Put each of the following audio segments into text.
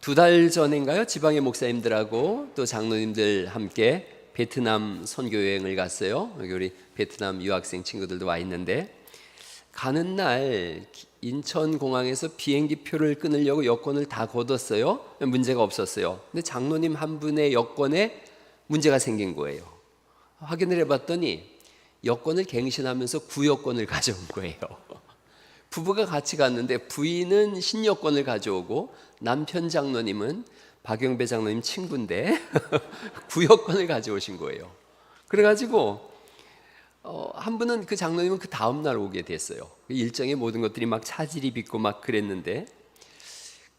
2달 전인가요? 지방의 목사님들하고 또 장로님들 함께 베트남 선교 여행을 갔어요. 여기 우리 베트남 유학생 친구들도 와 있는데, 가는 날 인천공항에서 비행기 표를 끊으려고 여권을 다 걷었어요. 문제가 없었어요. 근데 장로님 한 분의 여권에 문제가 생긴 거예요. 확인을 해봤더니 여권을 갱신하면서 구여권을 가져온 거예요. 부부가 같이 갔는데 부인은 신여권을 가져오고 남편 장로님은 박영배 장로님 친구인데 구여권을 가져오신 거예요. 그래가지고 한 분은, 그 장로님은 그 다음 날 오게 됐어요. 일정의 모든 것들이 막 차질이 빚고 막 그랬는데,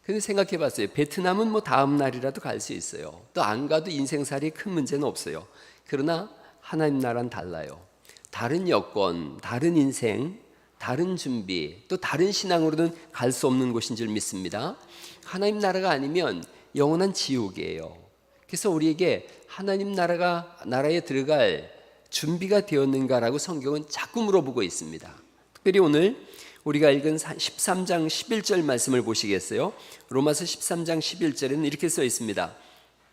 근데 생각해 봤어요. 베트남은 뭐 다음 날이라도 갈 수 있어요. 또 안 가도 인생살이에 큰 문제는 없어요. 그러나 하나님 나라는 달라요. 다른 여건, 다른 인생, 다른 준비, 또 다른 신앙으로는 갈 수 없는 곳인 줄 믿습니다. 하나님 나라가 아니면 영원한 지옥이에요. 그래서 우리에게 하나님 나라에 들어갈 준비가 되었는가라고 성경은 자꾸 물어보고 있습니다. 특별히 오늘 우리가 읽은 13장 11절 말씀을 보시겠어요? 로마서 13장 11절에는 이렇게 써 있습니다.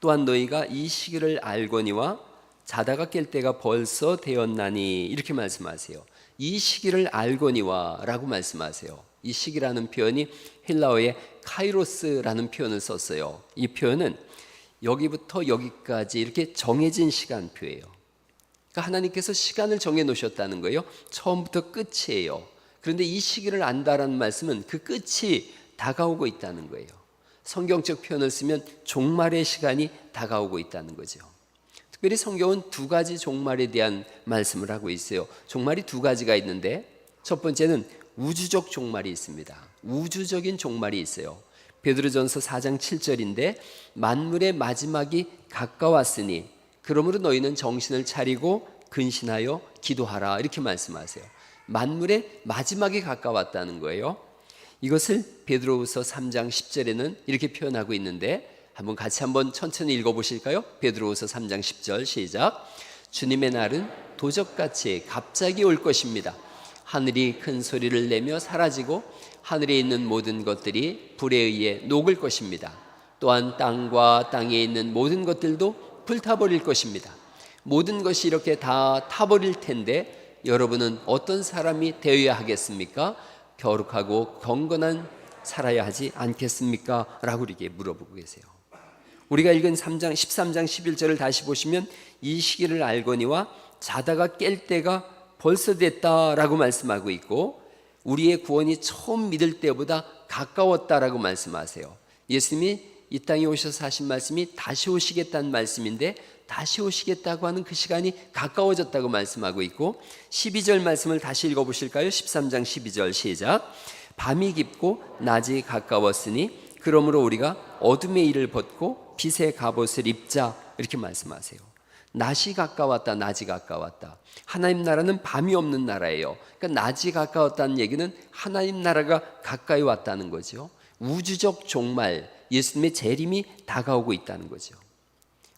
또한 너희가 이 시기를 알거니와 자다가 깰 때가 벌써 되었나니, 이렇게 말씀하세요. 이 시기를 알거니와 라고 말씀하세요. 이 시기라는 표현이 헬라어의 카이로스라는 표현을 썼어요. 이 표현은 여기부터 여기까지 이렇게 정해진 시간표예요. 그러니까 하나님께서 시간을 정해 놓으셨다는 거예요. 처음부터 끝이에요. 그런데 이 시기를 안다라는 말씀은 그 끝이 다가오고 있다는 거예요. 성경적 표현을 쓰면 종말의 시간이 다가오고 있다는 거죠. 특별히 성경은 두 가지 종말에 대한 말씀을 하고 있어요. 종말이 두 가지가 있는데, 첫 번째는 우주적 종말이 있습니다. 우주적인 종말이 있어요. 베드로전서 4장 7절인데, 만물의 마지막이 가까웠으니 그러므로 너희는 정신을 차리고 근신하여 기도하라, 이렇게 말씀하세요. 만물의 마지막이 가까웠다는 거예요. 이것을 베드로후서 3장 10절에는 이렇게 표현하고 있는데, 같이 한번 천천히 읽어보실까요? 베드로후서 3장 10절 시작. 주님의 날은 도적같이 갑자기 올 것입니다. 하늘이 큰 소리를 내며 사라지고 하늘에 있는 모든 것들이 불에 의해 녹을 것입니다. 또한 땅과 땅에 있는 모든 것들도 불타버릴 것입니다. 모든 것이 이렇게 다 타버릴 텐데 여러분은 어떤 사람이 되어야 하겠습니까? 거룩하고 경건한 살아야 하지 않겠습니까? 라고 이렇게 물어보고 계세요. 우리가 읽은 13장 11절을 다시 보시면 이 시기를 알거니와 자다가 깰 때가 벌써 됐다라고 말씀하고 있고, 우리의 구원이 처음 믿을 때보다 가까웠다라고 말씀하세요. 예수님이 이 땅에 오셔서 하신 말씀이 다시 오시겠다는 말씀인데, 다시 오시겠다고 하는 그 시간이 가까워졌다고 말씀하고 있고, 12절 말씀을 다시 읽어보실까요? 13장 12절 시작. 밤이 깊고 낮이 가까웠으니 그러므로 우리가 어둠의 일을 벗고 빛의 갑옷을 입자, 이렇게 말씀하세요. 낮이 가까웠다, 낮이 가까웠다. 하나님 나라는 밤이 없는 나라예요. 그러니까 낮이 가까웠다는 얘기는 하나님 나라가 가까이 왔다는 거죠. 우주적 종말, 예수님의 재림이 다가오고 있다는 거죠.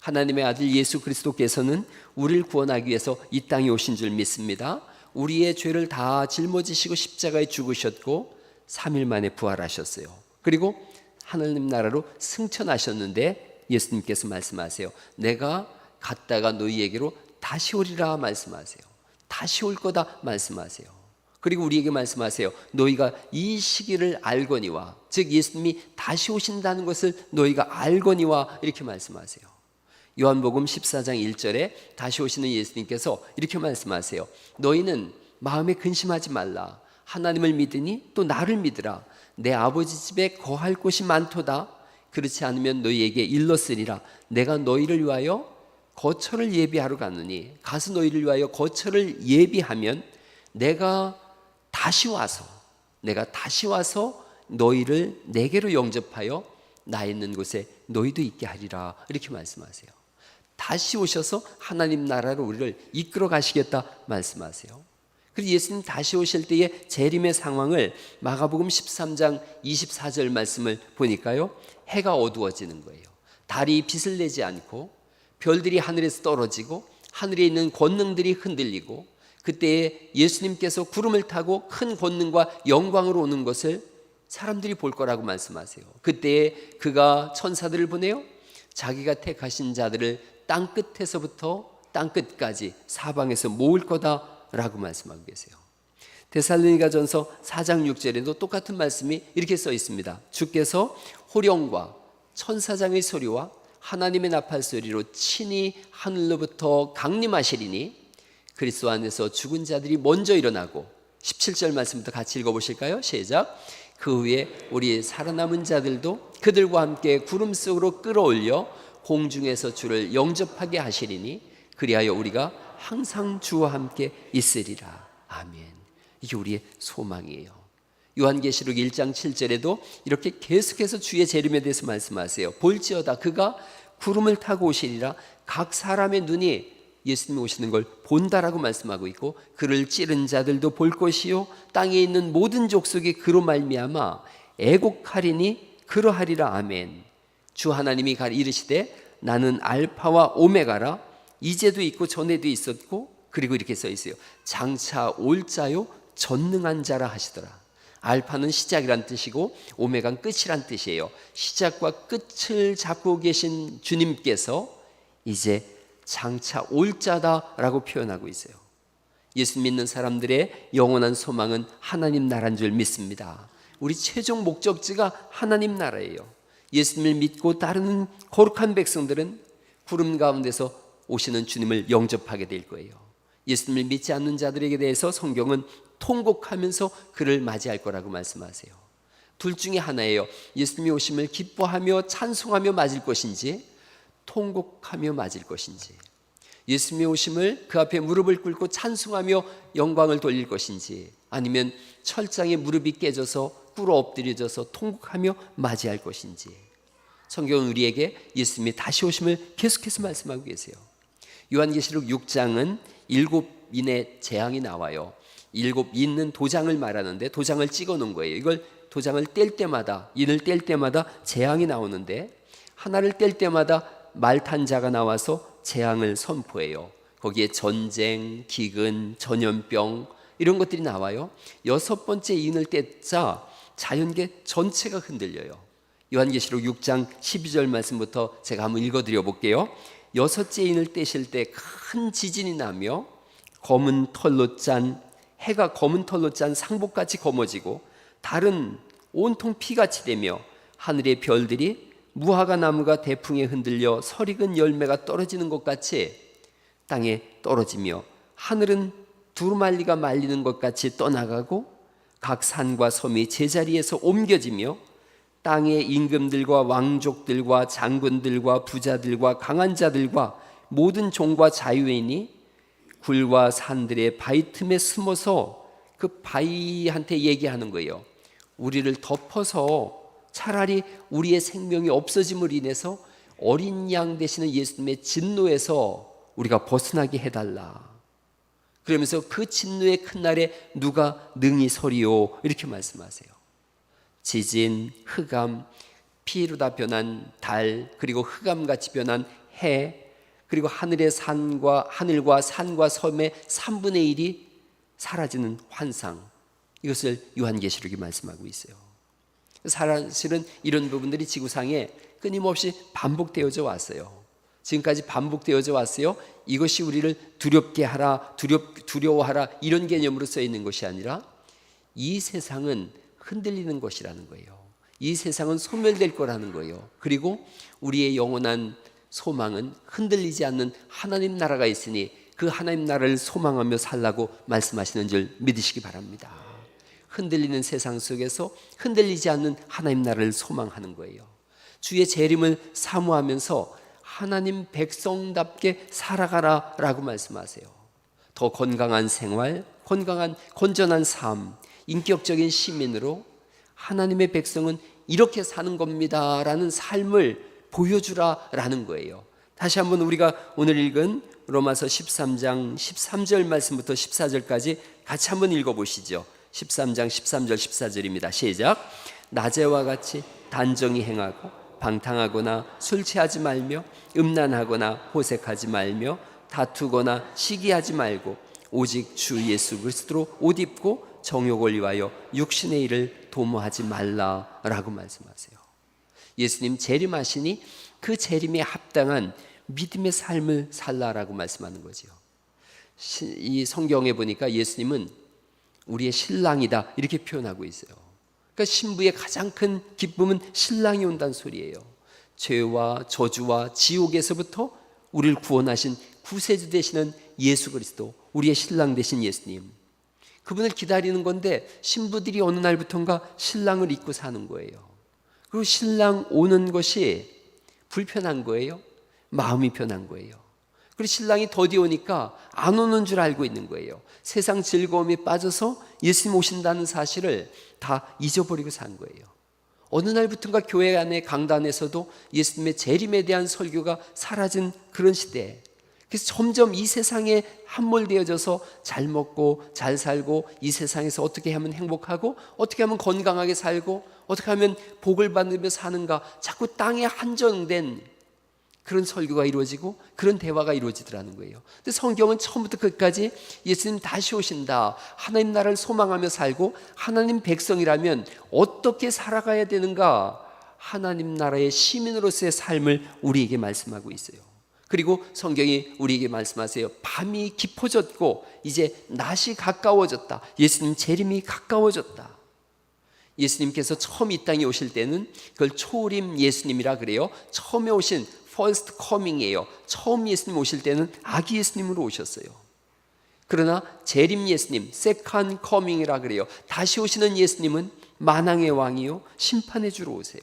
하나님의 아들 예수 그리스도께서는 우리를 구원하기 위해서 이 땅에 오신 줄 믿습니다. 우리의 죄를 다 짊어지시고 십자가에 죽으셨고 3일 만에 부활하셨어요. 그리고 하나님 나라로 승천하셨는데, 예수님께서 말씀하세요. 내가 갔다가 너희에게로 다시 오리라 말씀하세요. 다시 올 거다 말씀하세요. 그리고 우리에게 말씀하세요. 너희가 이 시기를 알거니와, 즉 예수님이 다시 오신다는 것을 너희가 알거니와, 이렇게 말씀하세요. 요한복음 14장 1절에 다시 오시는 예수님께서 이렇게 말씀하세요. 너희는 마음에 근심하지 말라. 하나님을 믿으니 또 나를 믿으라. 내 아버지 집에 거할 곳이 많도다. 그렇지 않으면 너희에게 일렀으리라. 내가 너희를 위하여 거처를 예비하러 가느니, 가서 너희를 위하여 거처를 예비하면 내가 다시 와서 너희를 내게로 영접하여 나 있는 곳에 너희도 있게 하리라, 이렇게 말씀하세요. 다시 오셔서 하나님 나라로 우리를 이끌어 가시겠다 말씀하세요. 그리고 예수님 다시 오실 때의 재림의 상황을 마가복음 13장 24절 말씀을 보니까요, 해가 어두워지는 거예요. 달이 빛을 내지 않고 별들이 하늘에서 떨어지고 하늘에 있는 권능들이 흔들리고, 그때에 예수님께서 구름을 타고 큰 권능과 영광으로 오는 것을 사람들이 볼 거라고 말씀하세요. 그때에 그가 천사들을 보내요. 자기가 택하신 자들을 땅 끝에서부터 땅 끝까지 사방에서 모을 거다라고 말씀하고 계세요. 데살로니가전서 4장 6절에도 똑같은 말씀이 이렇게 써 있습니다. 주께서 호령과 천사장의 소리와 하나님의 나팔 소리로 친히 하늘로부터 강림하시리니 그리스도 안에서 죽은 자들이 먼저 일어나고 17절 말씀부터 같이 읽어보실까요? 시작. 그 후에 우리 살아남은 자들도 그들과 함께 구름 속으로 끌어올려 공중에서 주를 영접하게 하시리니 그리하여 우리가 항상 주와 함께 있으리라. 아멘. 이게 우리의 소망이에요. 요한계시록 1장 7절에도 이렇게 계속해서 주의 재림에 대해서 말씀하세요. 볼지어다 그가 구름을 타고 오시리라. 각 사람의 눈이 예수님이 오시는 걸 본다라고 말씀하고 있고 그를 찌른 자들도 볼 것이요 땅에 있는 모든 족속이 그로 말미암아 애곡하리니 그러하리라. 아멘. 주 하나님이 이르시되 나는 알파와 오메가라. 이제도 있고 전에도 있었고 그리고 이렇게 써 있어요. 장차 올 자요 전능한 자라 하시더라. 알파는 시작이란 뜻이고 오메가는 끝이란 뜻이에요. 시작과 끝을 잡고 계신 주님께서 이제 장차 올 자다라고 표현하고 있어요. 예수 믿는 사람들의 영원한 소망은 하나님 나라인 줄 믿습니다. 우리 최종 목적지가 하나님 나라예요. 예수님을 믿고 따르는 거룩한 백성들은 구름 가운데서 오시는 주님을 영접하게 될 거예요. 예수님을 믿지 않는 자들에게 대해서 성경은 통곡하면서 그를 맞이할 거라고 말씀하세요. 둘 중에 하나예요. 예수님이 오심을 기뻐하며 찬송하며 맞을 것인지 통곡하며 맞을 것인지, 예수님의 오심을 그 앞에 무릎을 꿇고 찬송하며 영광을 돌릴 것인지, 아니면 철장에 무릎이 깨져서 꿇어 엎드려져서 통곡하며 맞이할 것인지. 성경은 우리에게 예수님이 다시 오심을 계속해서 말씀하고 계세요. 요한계시록 6장은 7인의 재앙이 나와요. 7인은 도장을 말하는데 도장을 찍어 놓은 거예요. 이걸 도장을 뗄 때마다, 인을 뗄 때마다 재앙이 나오는데 하나를 뗄 때마다 말 탄 자가 나와서 재앙을 선포해요. 거기에 전쟁, 기근, 전염병 이런 것들이 나와요. 6번째 인을 떼자 자연계 전체가 흔들려요. 요한계시록 6장 12절 말씀부터 제가 한번 읽어드려 볼게요. 6째 인을 떼실 때 큰 지진이 나며 검은 털로 짠 해가 검은 털로 짠 상복같이 검어지고 달은 온통 피같이 되며 하늘의 별들이 무화과 나무가 대풍에 흔들려 설익은 열매가 떨어지는 것 같이 땅에 떨어지며 하늘은 두루말리가 말리는 것 같이 떠나가고 각 산과 섬이 제자리에서 옮겨지며 땅의 임금들과 왕족들과 장군들과 부자들과 강한 자들과 모든 종과 자유인이 굴과 산들의 바위 틈에 숨어서 그 바위한테 얘기하는 거예요. 우리를 덮어서 차라리 우리의 생명이 없어짐으로 인해서 어린 양 되시는 예수님의 진노에서 우리가 벗어나게 해달라. 그러면서 그 진노의 큰 날에 누가 능히 서리요 이렇게 말씀하세요. 지진, 흑암, 피로 다 변한 달, 그리고 흑암같이 변한 해, 그리고 하늘과 산과 섬의 3분의 1이 사라지는 환상, 이것을 요한계시록이 말씀하고 있어요. 사실은 이런 부분들이 지구상에 끊임없이 반복되어져 왔어요. 지금까지 반복되어져 왔어요. 이것이 우리를 두렵게 하라, 두려워하라 이런 개념으로 써 있는 것이 아니라 이 세상은 흔들리는 것이라는 거예요. 이 세상은 소멸될 거라는 거예요. 그리고 우리의 영원한 소망은 흔들리지 않는 하나님 나라가 있으니 그 하나님 나라를 소망하며 살라고 말씀하시는 줄 믿으시기 바랍니다. 흔들리는 세상 속에서 흔들리지 않는 하나님 나라를 소망하는 거예요. 주의 재림을 사모하면서 하나님 백성답게 살아가라라고 말씀하세요. 더 건강한 생활, 건전한 삶, 인격적인 시민으로 하나님의 백성은 이렇게 사는 겁니다라는 삶을 보여주라라는 거예요. 다시 한번 우리가 오늘 읽은 로마서 13장 13절 말씀부터 14절까지 같이 한번 읽어보시죠. 13장 13절 14절입니다. 시작. 낮에와 같이 단정히 행하고 방탕하거나 술 취하지 말며 음란하거나 호색하지 말며 다투거나 시기하지 말고 오직 주 예수 그리스도로 옷 입고 정욕을 위하여 육신의 일을 도모하지 말라라고 말씀하세요. 예수님 재림하시니 그 재림에 합당한 믿음의 삶을 살라라고 말씀하는 거죠. 이 성경에 보니까 예수님은 우리의 신랑이다 이렇게 표현하고 있어요. 그러니까 신부의 가장 큰 기쁨은 신랑이 온다는 소리예요. 죄와 저주와 지옥에서부터 우리를 구원하신 구세주 되시는 예수 그리스도, 우리의 신랑 되신 예수님, 그분을 기다리는 건데 신부들이 어느 날부턴가 신랑을 잊고 사는 거예요. 그리고 신랑 오는 것이 불편한 거예요? 마음이 편한 거예요. 그리고 신랑이 더디 오니까 안 오는 줄 알고 있는 거예요. 세상 즐거움에 빠져서 예수님 오신다는 사실을 다 잊어버리고 산 거예요. 어느 날부턴가 교회 안에 강단에서도 예수님의 재림에 대한 설교가 사라진 그런 시대. 그래서 점점 이 세상에 함몰되어져서 잘 먹고 잘 살고 이 세상에서 어떻게 하면 행복하고 어떻게 하면 건강하게 살고 어떻게 하면 복을 받으며 사는가, 자꾸 땅에 한정된 그런 설교가 이루어지고 그런 대화가 이루어지더라는 거예요. 근데 성경은 처음부터 끝까지 예수님 다시 오신다, 하나님 나라를 소망하며 살고 하나님 백성이라면 어떻게 살아가야 되는가, 하나님 나라의 시민으로서의 삶을 우리에게 말씀하고 있어요. 그리고 성경이 우리에게 말씀하세요. 밤이 깊어졌고 이제 낮이 가까워졌다. 예수님 재림이 가까워졌다. 예수님께서 처음 이 땅에 오실 때는 그걸 초림 예수님이라 그래요. 처음에 오신 first coming이에요. 처음 예수님 오실 때는 아기 예수님으로 오셨어요. 그러나 재림 예수님, second coming이라 그래요. 다시 오시는 예수님은 만왕의 왕이요 심판의 주로 오세요.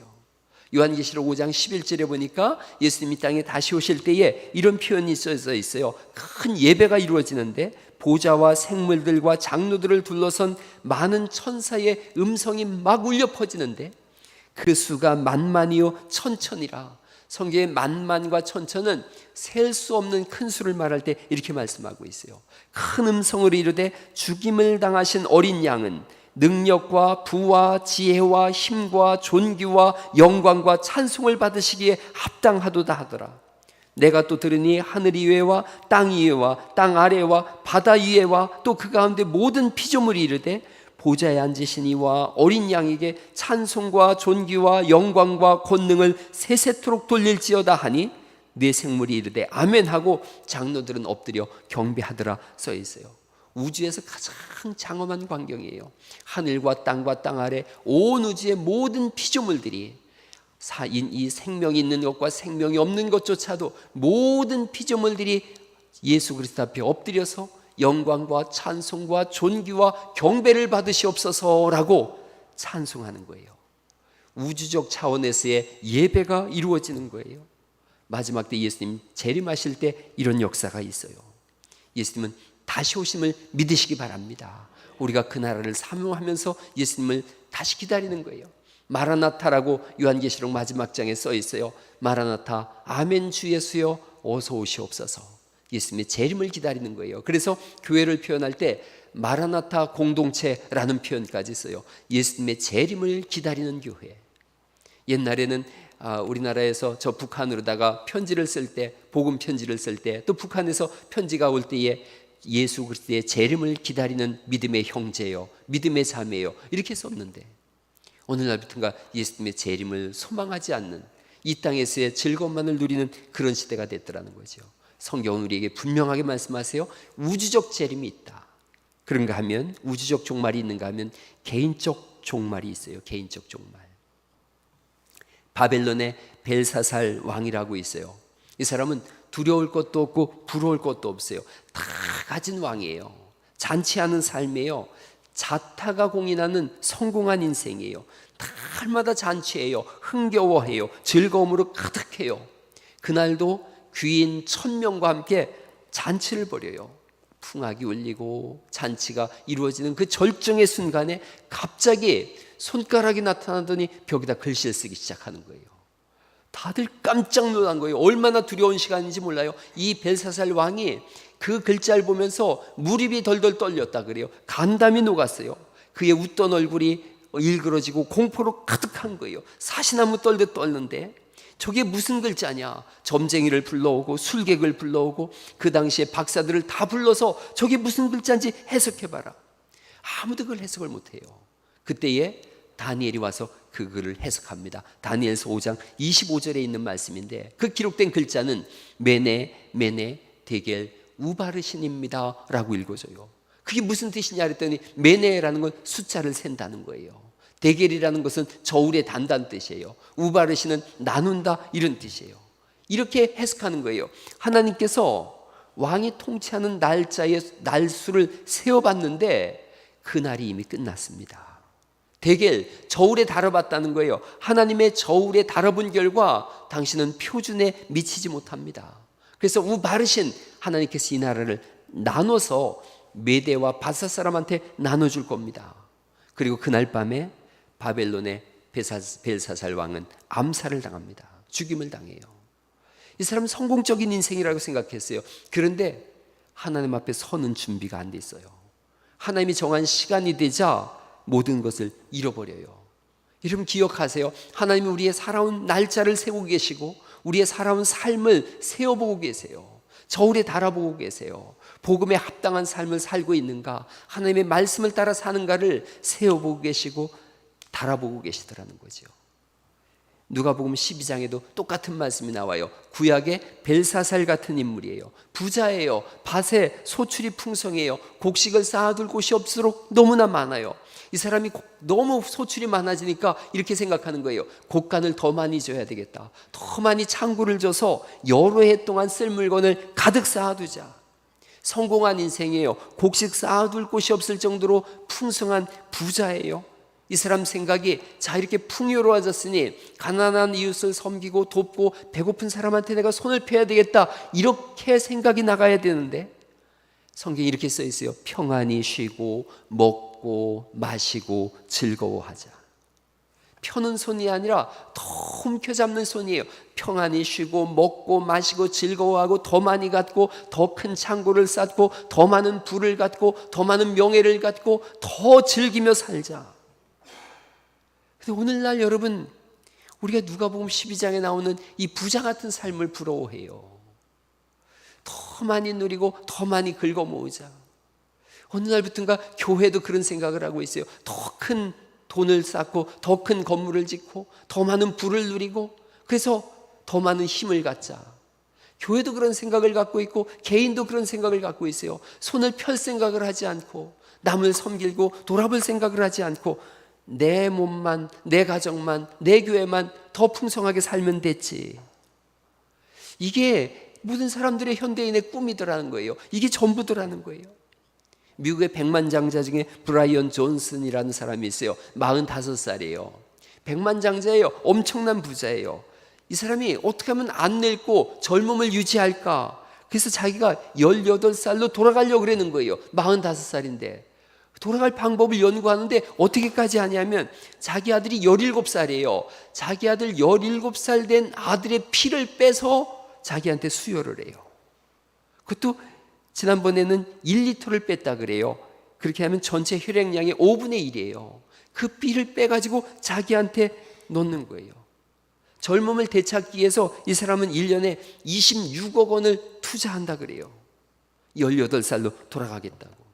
요한계시록 5장 11절에 보니까 예수님 이 땅에 다시 오실 때에 이런 표현이 써져 있어요. 큰 예배가 이루어지는데 보좌와 생물들과 장로들을 둘러선 많은 천사의 음성이 막 울려 퍼지는데 그 수가 만만이요 천천이라. 성경의 만만과 천천은 셀 수 없는 큰 수를 말할 때 이렇게 말씀하고 있어요. 큰 음성으로 이르되 죽임을 당하신 어린 양은 능력과 부와 지혜와 힘과 존귀와 영광과 찬송을 받으시기에 합당하도다 하더라. 내가 또 들으니 하늘 위에와 땅 위에와 땅 아래와 바다 위에와 또 그 가운데 모든 피조물이 이르되 보좌에 앉으신 이와 어린 양에게 찬송과 존귀와 영광과 권능을 세세토록 돌릴지어다 하니 네 생물이 이르되 아멘 하고 장로들은 엎드려 경배하더라 써 있어요. 우주에서 가장 장엄한 광경이에요. 하늘과 땅과 땅 아래 온 우주의 모든 피조물들이 이 생명이 있는 것과 생명이 없는 것조차도 모든 피조물들이 예수 그리스도 앞에 엎드려서 영광과 찬송과 존귀와 경배를 받으시옵소서라고 찬송하는 거예요. 우주적 차원에서의 예배가 이루어지는 거예요. 마지막 때 예수님 재림하실 때 이런 역사가 있어요. 예수님은 다시 오심을 믿으시기 바랍니다. 우리가 그 나라를 사모하면서 예수님을 다시 기다리는 거예요. 마라나타라고 요한계시록 마지막 장에 써 있어요. 마라나타, 아멘 주 예수여 어서 오시옵소서. 예수님의 재림을 기다리는 거예요. 그래서 교회를 표현할 때 마라나타 공동체라는 표현까지 써요. 예수님의 재림을 기다리는 교회. 옛날에는 우리나라에서 저 북한으로다가 편지를 쓸 때, 복음 편지를 쓸 때, 또 북한에서 편지가 올 때에 예수 그리스도의 재림을 기다리는 믿음의 형제요, 믿음의 자매요 이렇게 썼는데 오늘날부터가 예수님의 재림을 소망하지 않는 이 땅에서의 즐거움만을 누리는 그런 시대가 됐더라는 거죠. 성경은 우리에게 분명하게 말씀하세요. 우주적 재림이 있다. 그런가 하면 우주적 종말이 있는가 하면 개인적 종말이 있어요. 개인적 종말. 바벨론의 벨사살 왕이라고 있어요. 이 사람은 두려울 것도 없고 부러울 것도 없어요. 다 가진 왕이에요. 잔치하는 삶이에요. 자타가 공인하는 성공한 인생이에요. 달마다 잔치해요. 흥겨워해요. 즐거움으로 가득해요. 그날도 귀인 1000명과 함께 잔치를 벌여요. 풍악이 울리고 잔치가 이루어지는 그 절정의 순간에 갑자기 손가락이 나타나더니 벽에다 글씨를 쓰기 시작하는 거예요. 다들 깜짝 놀란 거예요. 얼마나 두려운 시간인지 몰라요. 이 벨사살 왕이 그 글자를 보면서 무릎이 덜덜 떨렸다 그래요. 간담이 녹았어요. 그의 웃던 얼굴이 일그러지고 공포로 가득한 거예요. 사시나무 떨듯 떨는데 저게 무슨 글자냐. 점쟁이를 불러오고 술객을 불러오고 그 당시에 박사들을 다 불러서 저게 무슨 글자인지 해석해봐라. 아무도 그걸 해석을 못해요. 그때에 다니엘이 와서 그 글을 해석합니다. 다니엘서 5장 25절에 있는 말씀인데 그 기록된 글자는 메네 메네 데겔 우바르신입니다 라고 읽어져요. 그게 무슨 뜻이냐 그랬더니 메네라는 건 숫자를 센다는 거예요. 데겔이라는 것은 저울의 단다는 뜻이에요. 우바르신은 나눈다 이런 뜻이에요. 이렇게 해석하는 거예요. 하나님께서 왕이 통치하는 날짜의 날수를 세어봤는데 그날이 이미 끝났습니다. 데겔, 저울에 달아봤다는 거예요. 하나님의 저울에 달아본 결과 당신은 표준에 미치지 못합니다. 그래서 우바르신, 하나님께서 이 나라를 나눠서 메대와 바사 사람한테 나눠줄 겁니다. 그리고 그날 밤에 바벨론의 벨사살 왕은 암살을 당합니다. 죽임을 당해요. 이 사람은 성공적인 인생이라고 생각했어요. 그런데 하나님 앞에 서는 준비가 안 돼 있어요. 하나님이 정한 시간이 되자 모든 것을 잃어버려요. 여러분 기억하세요. 하나님이 우리의 살아온 날짜를 세우고 계시고 우리의 살아온 삶을 세어보고 계세요. 저울에 달아보고 계세요. 복음에 합당한 삶을 살고 있는가, 하나님의 말씀을 따라 사는가를 세어보고 계시고 달아보고 계시더라는 거죠. 누가복음 12장에도 똑같은 말씀이 나와요. 구약의 벨사살 같은 인물이에요. 부자예요. 밭에 소출이 풍성해요. 곡식을 쌓아둘 곳이 없도록 너무나 많아요. 이 사람이 너무 소출이 많아지니까 이렇게 생각하는 거예요. 곡간을 더 많이 줘야 되겠다. 더 많이 창고를 줘서 여러 해 동안 쓸 물건을 가득 쌓아두자. 성공한 인생이에요. 곡식 쌓아둘 곳이 없을 정도로 풍성한 부자예요. 이 사람 생각이 자 이렇게 풍요로워졌으니 가난한 이웃을 섬기고 돕고 배고픈 사람한테 내가 손을 펴야 되겠다 이렇게 생각이 나가야 되는데 성경에 이렇게 써 있어요. 평안히 쉬고 먹고 마시고 즐거워하자. 펴는 손이 아니라 더 움켜잡는 손이에요. 평안히 쉬고 먹고 마시고 즐거워하고 더 많이 갖고 더 큰 창고를 쌓고 더 많은 부를 갖고 더 많은 명예를 갖고 더 즐기며 살자. 근데 오늘날 여러분 우리가 누가복음 12장에 나오는 이 부자 같은 삶을 부러워해요. 더 많이 누리고 더 많이 긁어 모으자. 어느 날부터인가 교회도 그런 생각을 하고 있어요. 더 큰 돈을 쌓고 더 큰 건물을 짓고 더 많은 부를 누리고 그래서 더 많은 힘을 갖자. 교회도 그런 생각을 갖고 있고 개인도 그런 생각을 갖고 있어요. 손을 펼 생각을 하지 않고 남을 섬기고 돌아볼 생각을 하지 않고 내 몸만, 내 가정만, 내 교회만 더 풍성하게 살면 됐지. 이게 모든 사람들의 현대인의 꿈이더라는 거예요. 이게 전부더라는 거예요. 미국의 백만장자 중에 브라이언 존슨이라는 사람이 있어요. 45살이에요. 백만장자예요. 엄청난 부자예요. 이 사람이 어떻게 하면 안 늙고 젊음을 유지할까? 그래서 자기가 18살로 돌아가려고 그러는 거예요. 45살인데. 돌아갈 방법을 연구하는데 어떻게까지 하냐면 자기 아들이 17살이에요. 자기 아들 17살 된 아들의 피를 빼서 자기한테 수혈을 해요. 그것도 지난번에는 1리터를 뺐다 그래요. 그렇게 하면 전체 혈액량의 5분의 1이에요. 그 피를 빼가지고 자기한테 놓는 거예요. 젊음을 되찾기 위해서 이 사람은 1년에 26억 원을 투자한다 그래요. 18살로 돌아가겠다고.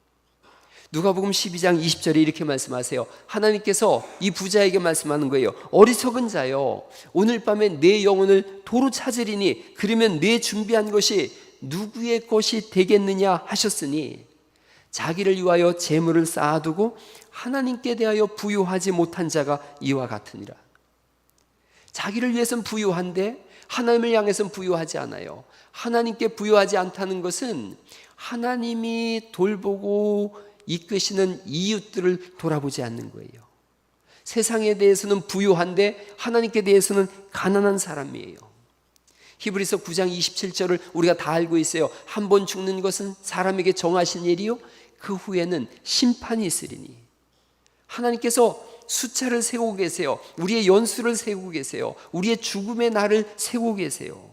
누가복음 12장 20절에 이렇게 말씀하세요. 하나님께서 이 부자에게 말씀하는 거예요. 어리석은 자여, 오늘 밤에 내 영혼을 도로 찾으리니 그러면 내 준비한 것이 누구의 것이 되겠느냐 하셨으니 자기를 위하여 재물을 쌓아두고 하나님께 대하여 부유하지 못한 자가 이와 같으니라. 자기를 위해서는 부유한데 하나님을 향해서는 부유하지 않아요. 하나님께 부유하지 않다는 것은 하나님이 돌보고 이끄시는 이웃들을 돌아보지 않는 거예요. 세상에 대해서는 부유한데 하나님께 대해서는 가난한 사람이에요. 히브리서 9장 27절을 우리가 다 알고 있어요. 한 번 죽는 것은 사람에게 정하신 일이요 그 후에는 심판이 있으리니. 하나님께서 숫자를 세우고 계세요. 우리의 연수를 세우고 계세요. 우리의 죽음의 날을 세우고 계세요.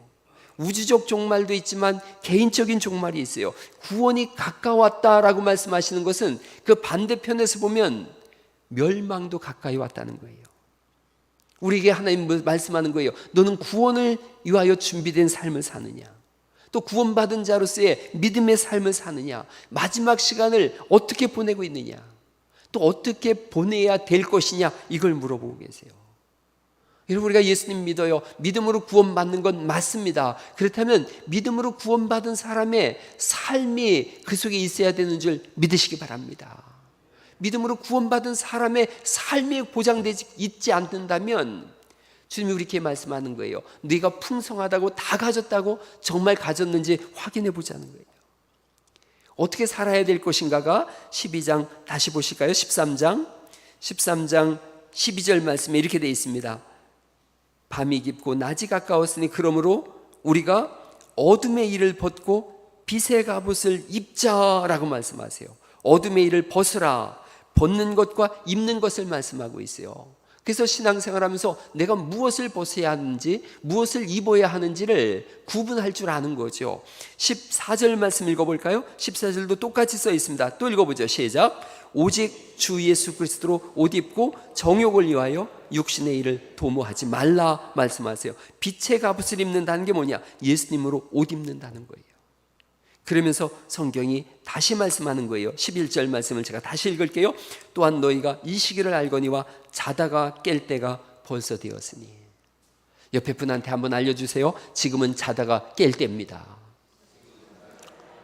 우주적 종말도 있지만 개인적인 종말이 있어요. 구원이 가까웠다라고 말씀하시는 것은 그 반대편에서 보면 멸망도 가까이 왔다는 거예요. 우리에게 하나님 말씀하는 거예요. 너는 구원을 위하여 준비된 삶을 사느냐? 또 구원받은 자로서의 믿음의 삶을 사느냐? 마지막 시간을 어떻게 보내고 있느냐? 또 어떻게 보내야 될 것이냐, 이걸 물어보고 계세요. 여러분, 우리가 예수님 믿어요. 믿음으로 구원받는 건 맞습니다. 그렇다면 믿음으로 구원받은 사람의 삶이 그 속에 있어야 되는 줄 믿으시기 바랍니다. 믿음으로 구원받은 사람의 삶이 보장되지 있지 않는다면 주님이 우리에게 말씀하는 거예요. 네가 풍성하다고 다 가졌다고 정말 가졌는지 확인해 보자는 거예요. 어떻게 살아야 될 것인가가 12장 다시 보실까요? 13장 12절 말씀에 이렇게 되어 있습니다. 밤이 깊고 낮이 가까웠으니 그러므로 우리가 어둠의 일을 벗고 빛의 갑옷을 입자라고 말씀하세요. 어둠의 일을 벗으라. 벗는 것과 입는 것을 말씀하고 있어요. 그래서 신앙생활하면서 내가 무엇을 벗어야 하는지 무엇을 입어야 하는지를 구분할 줄 아는 거죠. 14절 말씀 읽어볼까요? 14절도 똑같이 써 있습니다. 또 읽어보죠. 시작. 오직 주 예수 그리스도로 옷 입고 정욕을 위하여 육신의 일을 도모하지 말라 말씀하세요. 빛의 갑옷을 입는다는 게 뭐냐? 예수님으로 옷 입는다는 거예요. 그러면서 성경이 다시 말씀하는 거예요. 11절 말씀을 제가 다시 읽을게요. 또한 너희가 이 시기를 알거니와 자다가 깰 때가 벌써 되었으니. 옆에 분한테 한번 알려주세요. 지금은 자다가 깰 때입니다.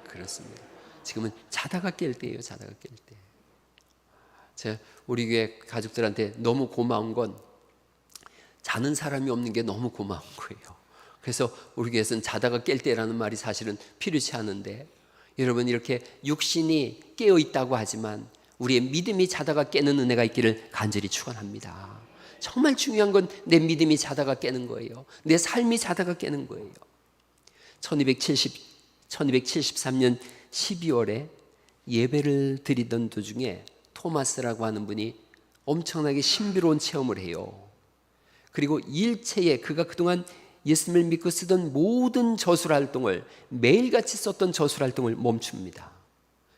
그렇습니다. 지금은 자다가 깰 때예요. 자다가 깰 때. 제가 우리 교회 가족들한테 너무 고마운 건 자는 사람이 없는 게 너무 고마운 거예요. 그래서 우리 교회에서는 자다가 깰 때라는 말이 사실은 필요치 않은데, 여러분 이렇게 육신이 깨어 있다고 하지만 우리의 믿음이 자다가 깨는 은혜가 있기를 간절히 축원합니다. 정말 중요한 건 내 믿음이 자다가 깨는 거예요. 내 삶이 자다가 깨는 거예요. 1273년 12월에 예배를 드리던 도중에 토마스라고 하는 분이 엄청나게 신비로운 체험을 해요. 그리고 일체에 그가 그동안 예수님을 믿고 쓰던 모든 저술활동을, 매일같이 썼던 저술활동을 멈춥니다.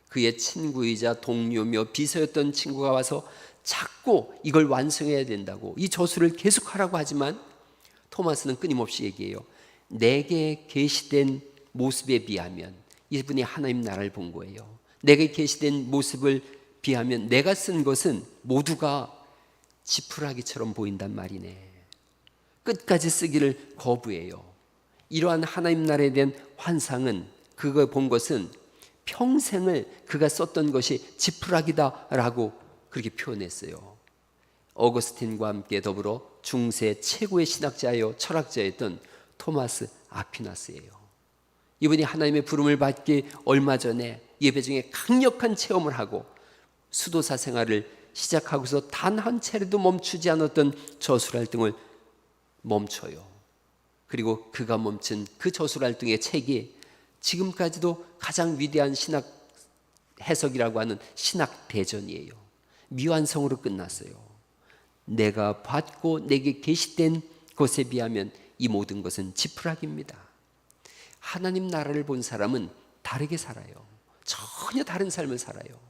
그의 친구이자 동료며 비서였던 친구가 와서 자꾸 이걸 완성해야 된다고, 이 저술을 계속하라고 하지만 토마스는 끊임없이 얘기해요. 내게 계시된 모습에 비하면, 이분이 하나님 나라를 본 거예요. 내게 계시된 모습을 비하면 내가 쓴 것은 모두가 지푸라기처럼 보인단 말이네. 끝까지 쓰기를 거부해요. 이러한 하나님 나라에 대한 환상은, 그거 본 것은 평생을 그가 썼던 것이 지푸라기다라고 그렇게 표현했어요. 어거스틴과 함께 더불어 중세 최고의 신학자요 철학자였던 토마스 아퀴나스예요. 이분이 하나님의 부름을 받기 얼마 전에 예배 중에 강력한 체험을 하고 수도사 생활을 시작하고서 단 한 차례도 멈추지 않았던 저술활동을 멈춰요. 그리고 그가 멈춘 그 저술활동의 책이 지금까지도 가장 위대한 신학 해석이라고 하는 신학대전이에요. 미완성으로 끝났어요. 내가 받고 내게 계시된 것에 비하면 이 모든 것은 지푸라기입니다. 하나님 나라를 본 사람은 다르게 살아요. 전혀 다른 삶을 살아요.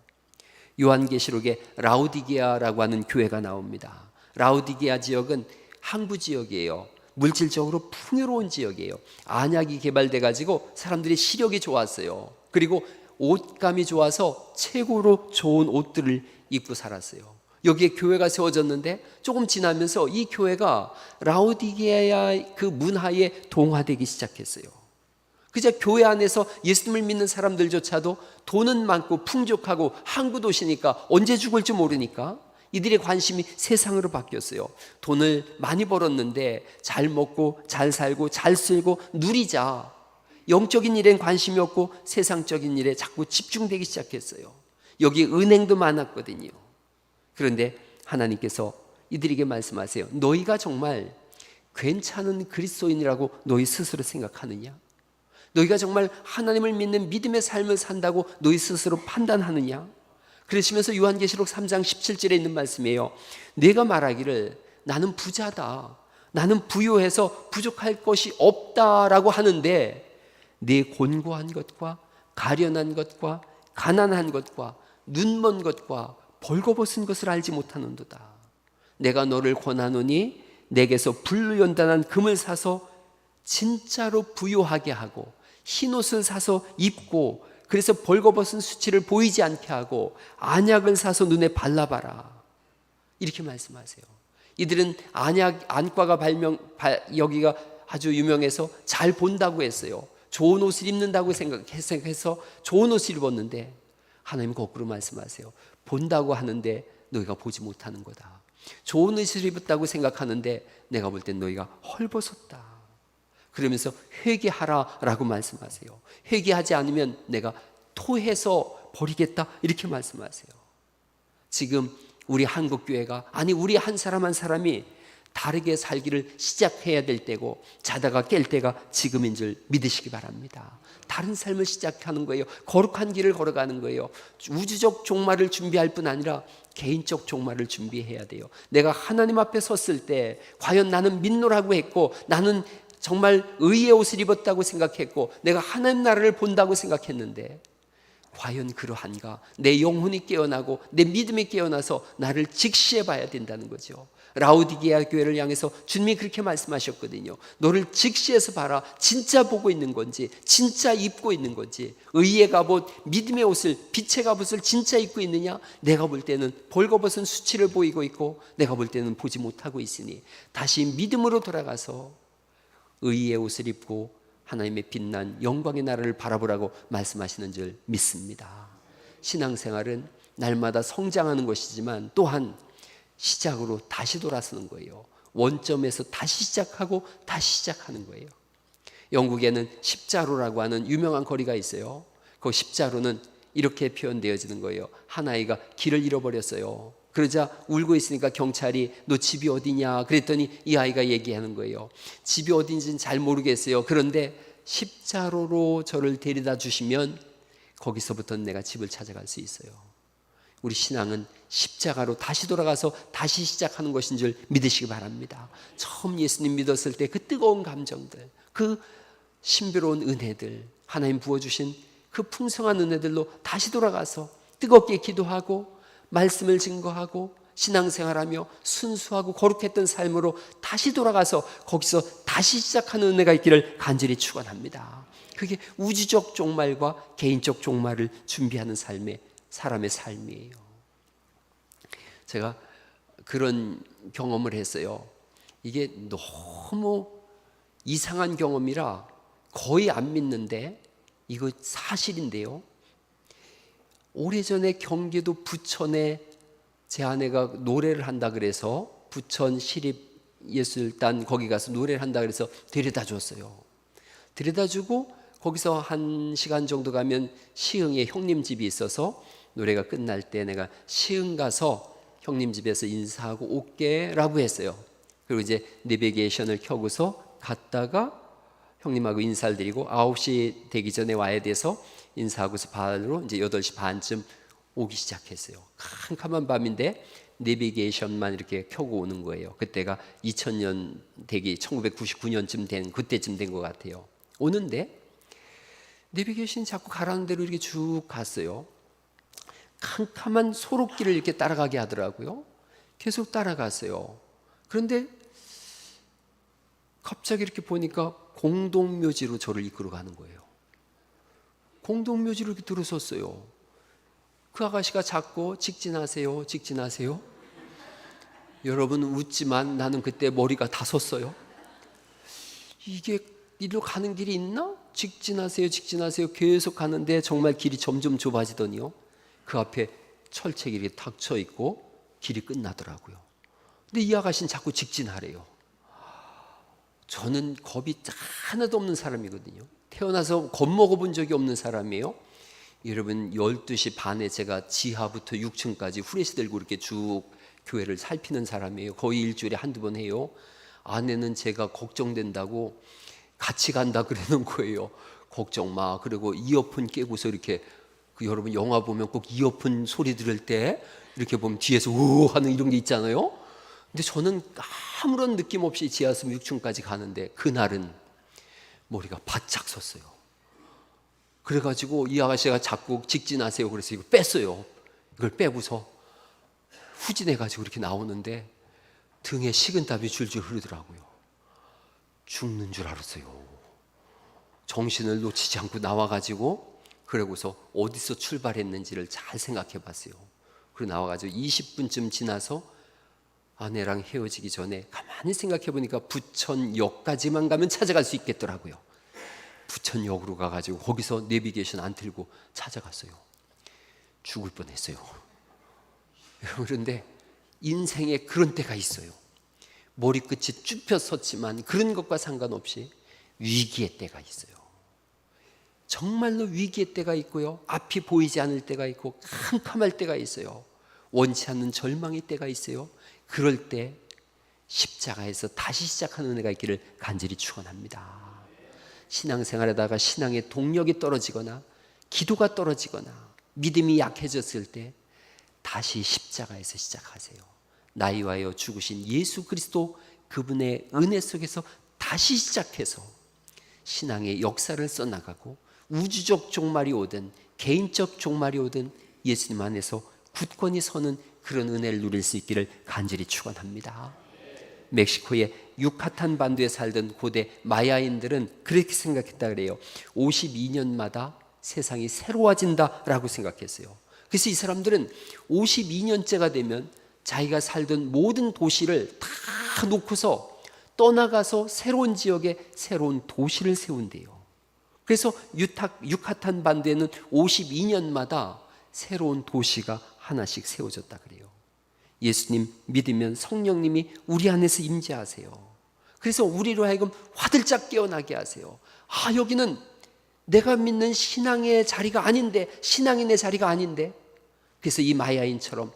요한계시록에 라오디게아라고 하는 교회가 나옵니다. 라오디게아 지역은 항구 지역이에요. 물질적으로 풍요로운 지역이에요. 안약이 개발돼 가지고 사람들이 시력이 좋았어요. 그리고 옷감이 좋아서 최고로 좋은 옷들을 입고 살았어요. 여기에 교회가 세워졌는데 조금 지나면서 이 교회가 라오디게아의 그 문화에 동화되기 시작했어요. 그저 교회 안에서 예수님을 믿는 사람들조차도 돈은 많고 풍족하고 항구 도시니까 언제 죽을지 모르니까 이들의 관심이 세상으로 바뀌었어요. 돈을 많이 벌었는데 잘 먹고 잘 살고 잘 쓰고 누리자. 영적인 일엔 관심이 없고 세상적인 일에 자꾸 집중되기 시작했어요. 여기 은행도 많았거든요. 그런데 하나님께서 이들에게 말씀하세요. 너희가 정말 괜찮은 그리스도인이라고 너희 스스로 생각하느냐? 너희가 정말 하나님을 믿는 믿음의 삶을 산다고 너희 스스로 판단하느냐? 그러시면서 요한계시록 3장 17절에 있는 말씀이에요. 네가 말하기를 나는 부자다, 나는 부유해서 부족할 것이 없다라고 하는데 네 곤고한 것과 가련한 것과 가난한 것과 눈먼 것과 벌거벗은 것을 알지 못하는도다. 내가 너를 권하노니 내게서 불연단한 금을 사서 진짜로 부유하게 하고 흰옷을 사서 입고 그래서 벌거벗은 수치를 보이지 않게 하고 안약을 사서 눈에 발라봐라. 이렇게 말씀하세요. 이들은 안과가 여기가 아주 유명해서 잘 본다고 했어요. 좋은 옷을 입는다고 생각해서 좋은 옷을 입었는데 하나님 거꾸로 말씀하세요. 본다고 하는데 너희가 보지 못하는 거다. 좋은 옷을 입었다고 생각하는데 내가 볼 땐 너희가 헐벗었다. 그러면서 회개하라라고 말씀하세요. 회개하지 않으면 내가 토해서 버리겠다 이렇게 말씀하세요. 지금 우리 한국교회가 우리 한 사람 한 사람이 다르게 살기를 시작해야 될 때고 자다가 깰 때가 지금인 줄 믿으시기 바랍니다. 다른 삶을 시작하는 거예요. 거룩한 길을 걸어가는 거예요. 우주적 종말을 준비할 뿐 아니라 개인적 종말을 준비해야 돼요. 내가 하나님 앞에 섰을 때 과연 나는 믿노라고 했고 나는 정말 의의 옷을 입었다고 생각했고 내가 하나님 나라를 본다고 생각했는데 과연 그러한가? 내 영혼이 깨어나고 내 믿음이 깨어나서 나를 직시해 봐야 된다는 거죠. 라우디게아 교회를 향해서 주님이 그렇게 말씀하셨거든요. 너를 직시해서 봐라. 진짜 보고 있는 건지 진짜 입고 있는 건지 의의 갑옷 믿음의 옷을 빛의 갑옷을 진짜 입고 있느냐? 내가 볼 때는 벌거벗은 수치를 보이고 있고 내가 볼 때는 보지 못하고 있으니 다시 믿음으로 돌아가서 의의 옷을 입고 하나님의 빛난 영광의 나라를 바라보라고 말씀하시는 줄 믿습니다. 신앙생활은 날마다 성장하는 것이지만 또한 시작으로 다시 돌아서는 거예요. 원점에서 다시 시작하고 다시 시작하는 거예요. 영국에는 십자로라고 하는 유명한 거리가 있어요. 그 십자로는 이렇게 표현되어지는 거예요. 한 아이가 길을 잃어버렸어요. 그러자 울고 있으니까 경찰이 너 집이 어디냐 그랬더니 이 아이가 얘기하는 거예요. 집이 어딘지는 잘 모르겠어요. 그런데 십자로로 저를 데려다 주시면 거기서부터는 내가 집을 찾아갈 수 있어요. 우리 신앙은 십자가로 다시 돌아가서 다시 시작하는 것인 줄 믿으시기 바랍니다. 처음 예수님 믿었을 때 그 뜨거운 감정들, 그 신비로운 은혜들, 하나님 부어주신 그 풍성한 은혜들로 다시 돌아가서 뜨겁게 기도하고 말씀을 증거하고 신앙생활하며 순수하고 거룩했던 삶으로 다시 돌아가서 거기서 다시 시작하는 은혜가 있기를 간절히 축원합니다. 그게 우주적 종말과 개인적 종말을 준비하는 사람의 삶이에요. 제가 그런 경험을 했어요. 이게 너무 이상한 경험이라 거의 안 믿는데 이거 사실인데요. 오래전에 경기도 부천에 제 아내가 노래를 한다 그래서 부천 시립예술단 거기 가서 노래를 한다 그래서 데려다 줬어요. 데려다 주고 거기서 1시간 정도 가면 시흥에 형님 집이 있어서 노래가 끝날 때 내가 시흥 가서 형님 집에서 인사하고 올게 라고 했어요. 그리고 이제 내비게이션을 켜고서 갔다가 형님하고 인사를 드리고 9시 되기 전에 와야 돼서 인사하고서 바로 이제 8시 반쯤 오기 시작했어요. 캄캄한 밤인데 내비게이션만 이렇게 켜고 오는 거예요. 그때가 2000년 되기 1999년쯤 된 그때쯤 된 것 같아요. 오는데 내비게이션이 자꾸 가라는 대로 이렇게 쭉 갔어요. 캄캄한 소록길을 이렇게 따라가게 하더라고요. 계속 따라갔어요. 그런데 갑자기 이렇게 보니까 공동묘지로 저를 이끌어 가는 거예요. 공동묘지로 이렇게 들어섰어요. 그 아가씨가 자꾸 직진하세요, 직진하세요. 여러분 웃지만 나는 그때 머리가 다 섰어요. 이게 이리로 가는 길이 있나? 직진하세요, 직진하세요. 계속 가는데 정말 길이 점점 좁아지더니요. 그 앞에 철책이 이렇게 탁쳐 있고 길이 끝나더라고요. 근데 이 아가씨는 자꾸 직진하래요. 저는 겁이 하나도 없는 사람이거든요. 태어나서 겁먹어 본 적이 없는 사람이에요. 여러분 12시 반에 제가 지하부터 6층까지 후레쉬 들고 이렇게 쭉 교회를 살피는 사람이에요. 거의 일주일에 한두 번 해요. 아내는 제가 걱정된다고 같이 간다 그러는 거예요. 걱정 마. 그리고 이어폰 깨고서 이렇게 여러분 영화 보면 꼭 이어폰 소리 들을 때 이렇게 보면 뒤에서 우 하는 이런 게 있잖아요. 근데 저는 아무런 느낌 없이 지하수 6층까지 가는데 그날은 머리가 바짝 섰어요. 그래가지고 이 아가씨가 자꾸 직진하세요. 그래서 이거 뺐어요. 이걸 빼고서 후진해가지고 이렇게 나오는데 등에 식은땀이 줄줄 흐르더라고요. 죽는 줄 알았어요. 정신을 놓치지 않고 나와가지고 그러고서 어디서 출발했는지를 잘 생각해 봤어요. 그리고 나와가지고 20분쯤 지나서 아내랑 헤어지기 전에 가만히 생각해 보니까 부천역까지만 가면 찾아갈 수 있겠더라고요. 부천역으로 가가지고 거기서 내비게이션 안 틀고 찾아갔어요. 죽을 뻔했어요. 그런데 인생에 그런 때가 있어요. 머리끝이 쭈뼛 섰지만 그런 것과 상관없이 위기의 때가 있어요. 정말로 위기의 때가 있고요, 앞이 보이지 않을 때가 있고 캄캄할 때가 있어요. 원치 않는 절망의 때가 있어요. 그럴 때 십자가에서 다시 시작하는 은혜가 있기를 간절히 축원합니다. 신앙생활하다가 신앙의 동력이 떨어지거나 기도가 떨어지거나 믿음이 약해졌을 때 다시 십자가에서 시작하세요. 나이 와여 죽으신 예수 그리스도 그분의 은혜 속에서 다시 시작해서 신앙의 역사를 써나가고 우주적 종말이 오든 개인적 종말이 오든 예수님 안에서 굳건히 서는 그런 은혜를 누릴 수 있기를 간절히 축원합니다. 멕시코의 유카탄 반도에 살던 고대 마야인들은 그렇게 생각했다 그래요. 52년마다 세상이 새로워진다라고 생각했어요. 그래서 이 사람들은 52년째가 되면 자기가 살던 모든 도시를 다 놓고서 떠나가서 새로운 지역에 새로운 도시를 세운대요. 그래서 유카탄 반도에는 52년마다 새로운 도시가 하나씩 세워졌다 그래요. 예수님 믿으면 성령님이 우리 안에서 임재하세요. 그래서 우리로 하여금 화들짝 깨어나게 하세요. 아, 여기는 내가 믿는 신앙의 자리가 아닌데, 신앙인의 자리가 아닌데. 그래서 이 마야인처럼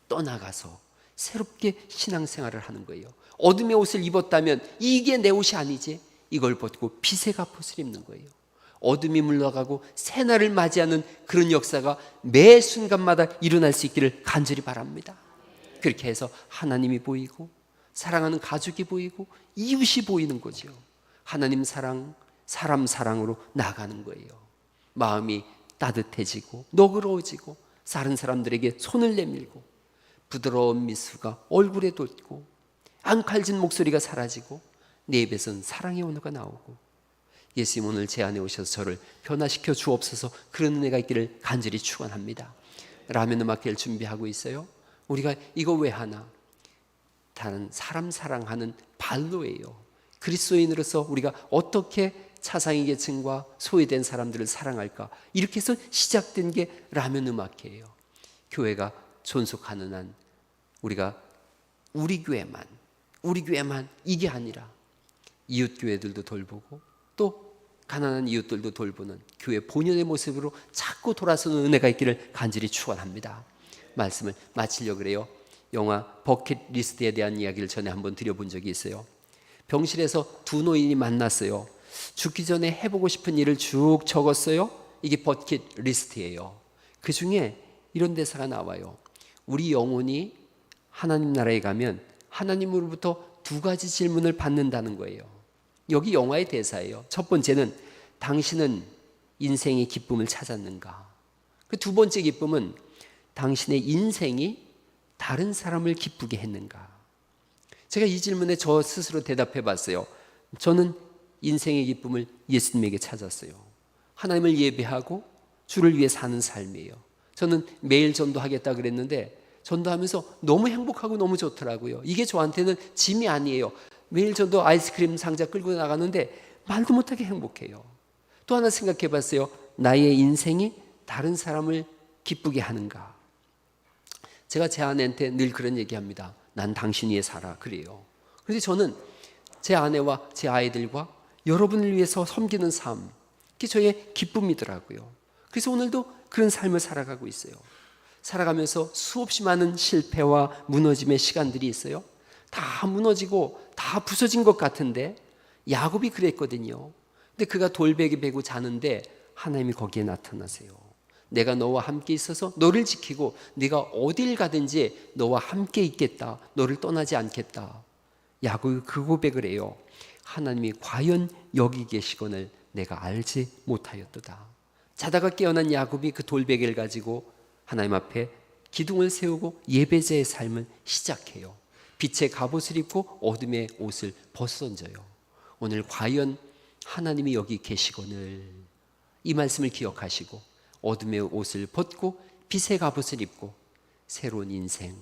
떠나가서 새롭게 신앙생활을 하는 거예요. 어둠의 옷을 입었다면 이게 내 옷이 아니지, 이걸 벗고 빛의 갑옷을 입는 거예요. 어둠이 물러가고 새날을 맞이하는 그런 역사가 매 순간마다 일어날 수 있기를 간절히 바랍니다. 그렇게 해서 하나님이 보이고 사랑하는 가족이 보이고 이웃이 보이는 거죠. 하나님 사랑, 사람 사랑으로 나가는 거예요. 마음이 따뜻해지고 너그러워지고 다른 사람들에게 손을 내밀고 부드러운 미소가 얼굴에 돋고 앙칼진 목소리가 사라지고 내 입에선 사랑의 언어가 나오고, 예수님 오늘 제 안에 오셔서 저를 변화시켜 주옵소서. 그런 은혜가 있기를 간절히 축원합니다. 라면 음악회를 준비하고 있어요. 우리가 이거 왜 하나? 다른 사람 사랑하는 발로예요. 그리스도인으로서 우리가 어떻게 차상위 계층과 소외된 사람들을 사랑할까? 이렇게 해서 시작된 게 라면 음악회예요. 교회가 존속하는 한 우리가 우리 교회만 이게 아니라 이웃 교회들도 돌보고 또 가난한 이웃들도 돌보는 교회 본연의 모습으로 자꾸 돌아서는 은혜가 있기를 간절히 축원합니다. 말씀을 마치려고 그래요. 영화 버킷리스트에 대한 이야기를 전에 한번 드려본 적이 있어요. 병실에서 두 노인이 만났어요. 죽기 전에 해보고 싶은 일을 쭉 적었어요. 이게 버킷리스트예요. 그 중에 이런 대사가 나와요. 우리 영혼이 하나님 나라에 가면 하나님으로부터 두 가지 질문을 받는다는 거예요. 여기 영화의 대사예요. 첫 번째는 당신은 인생의 기쁨을 찾았는가? 그 두 번째 기쁨은 당신의 인생이 다른 사람을 기쁘게 했는가? 제가 이 질문에 저 스스로 대답해 봤어요. 저는 인생의 기쁨을 예수님에게 찾았어요. 하나님을 예배하고 주를 위해 사는 삶이에요. 저는 매일 전도하겠다 그랬는데 전도하면서 너무 행복하고 너무 좋더라고요. 이게 저한테는 짐이 아니에요. 매일 전도 아이스크림 상자 끌고 나가는데 말도 못하게 행복해요. 또 하나 생각해 봤어요. 나의 인생이 다른 사람을 기쁘게 하는가? 제가 제 아내한테 늘 그런 얘기합니다. 난 당신 위해 살아. 그래요. 그런데 저는 제 아내와 제 아이들과 여러분을 위해서 섬기는 삶, 그게 저의 기쁨이더라고요. 그래서 오늘도 그런 삶을 살아가고 있어요. 살아가면서 수없이 많은 실패와 무너짐의 시간들이 있어요. 다 무너지고 다 부서진 것 같은데 야곱이 그랬거든요. 근데 그가 돌베개 베고 자는데 하나님이 거기에 나타나세요. 내가 너와 함께 있어서 너를 지키고 네가 어딜 가든지 너와 함께 있겠다. 너를 떠나지 않겠다. 야곱이 그 고백을 해요. 하나님이 과연 여기 계시거늘 내가 알지 못하였도다. 자다가 깨어난 야곱이 그 돌베개를 가지고 하나님 앞에 기둥을 세우고 예배자의 삶을 시작해요. 빛의 갑옷을 입고 어둠의 옷을 벗어던져요. 오늘 과연 하나님이 여기 계시거늘 이 말씀을 기억하시고 어둠의 옷을 벗고 빛의 갑옷을 입고 새로운 인생,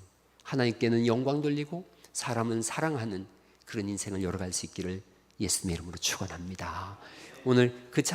하나님께는 영광 돌리고 사람은 사랑하는 그런 인생을 열어갈 수 있기를 예수님의 이름으로 축원합니다. 오늘 그 찬